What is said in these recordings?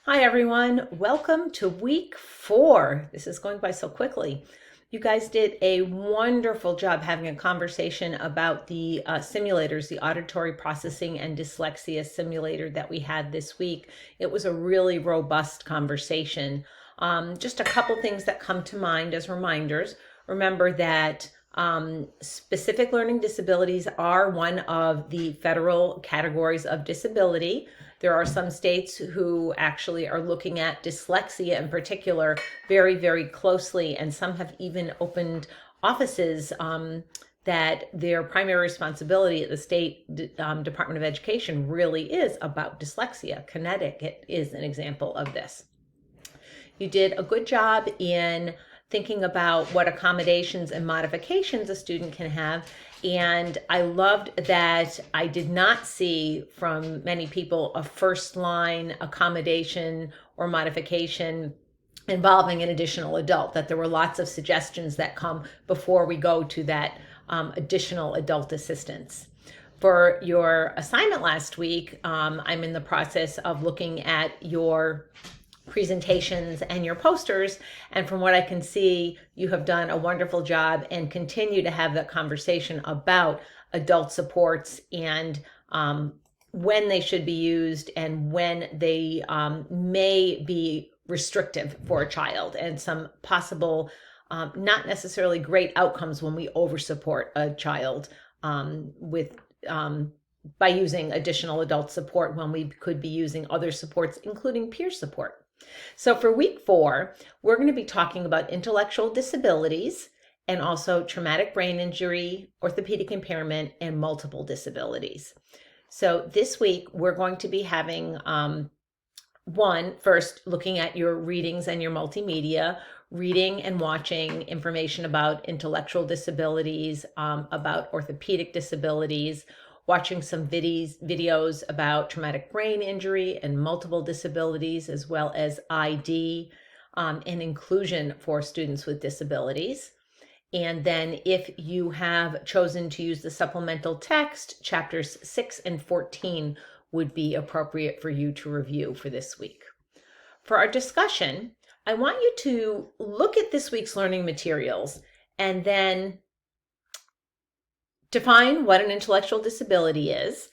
Hi, everyone. Welcome to week 4. This is going by so quickly. You guys did a wonderful job having a conversation about the simulators, the auditory processing and dyslexia simulator that we had this week. It was a really robust conversation. Just a couple things that come to mind as reminders. Remember that specific learning disabilities are one of the federal categories of disability. There are some states who actually are looking at dyslexia in particular very, very closely, and some have even opened offices that their primary responsibility at the state Department of Education really is about dyslexia. Connecticut is an example of this. You did a good job in thinking about what accommodations and modifications a student can have. And I loved that I did not see from many people a first line accommodation or modification involving an additional adult, that there were lots of suggestions that come before we go to that additional adult assistance. For your assignment last week, I'm in the process of looking at your presentations and your posters, and from what I can see, you have done a wonderful job and continue to have that conversation about adult supports and when they should be used and when they may be restrictive for a child, and some possible not necessarily great outcomes when we over support a child with by using additional adult support when we could be using other supports, including peer support. So for week 4, we're going to be talking about intellectual disabilities and also traumatic brain injury, orthopedic impairment, and multiple disabilities. So this week, we're going to be having first looking at your readings and your multimedia, reading and watching information about intellectual disabilities, about orthopedic disabilities, watching some videos about traumatic brain injury and multiple disabilities, as well as ID and inclusion for students with disabilities. And then if you have chosen to use the supplemental text, chapters 6 and 14 would be appropriate for you to review for this week. For our discussion, I want you to look at this week's learning materials and then define what an intellectual disability is,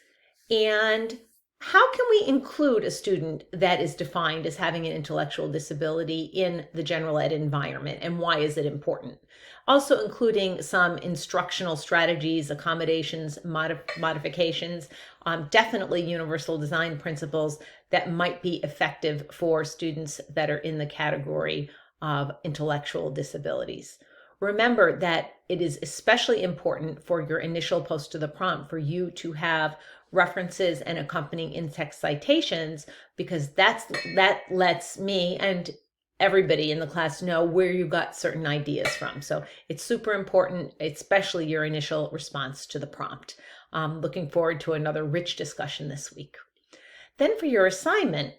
and how can we include a student that is defined as having an intellectual disability in the general ed environment, and why is it important? Also including some instructional strategies, accommodations, modifications, definitely universal design principles that might be effective for students that are in the category of intellectual disabilities. Remember that it is especially important for your initial post to the prompt for you to have references and accompanying in-text citations, because that lets me and everybody in the class know where you got certain ideas from. So it's super important, especially your initial response to the prompt. Looking forward to another rich discussion this week. Then for your assignment,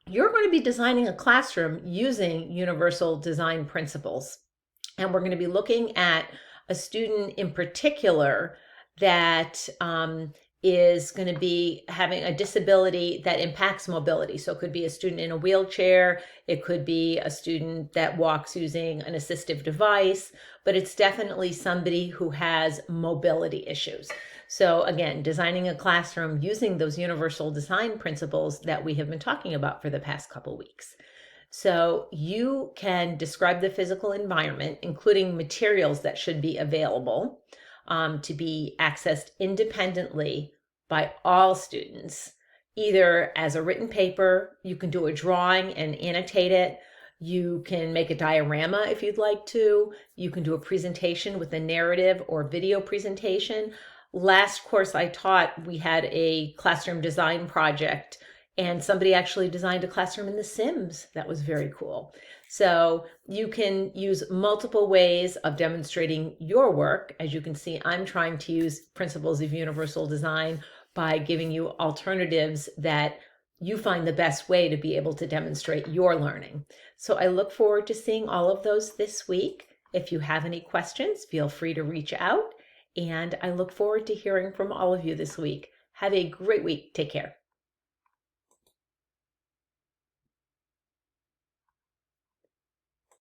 you're going to be designing a classroom using universal design principles. And we're going to be looking at a student in particular that is going to be having a disability that impacts mobility. So it could be a student in a wheelchair, it could be a student that walks using an assistive device, but it's definitely somebody who has mobility issues. So again, designing a classroom using those universal design principles that we have been talking about for the past couple weeks. So you can describe the physical environment, including materials that should be available to be accessed independently by all students, either as a written paper. You can do a drawing and annotate it. You can make a diorama if you'd like to. You can do a presentation with a narrative or video presentation. Last course I taught, we had a classroom design project, and somebody actually designed a classroom in The Sims. That was very cool. So you can use multiple ways of demonstrating your work. As you can see, I'm trying to use principles of universal design by giving you alternatives that you find the best way to be able to demonstrate your learning. So I look forward to seeing all of those this week. If you have any questions, feel free to reach out. And I look forward to hearing from all of you this week. Have a great week. Take care.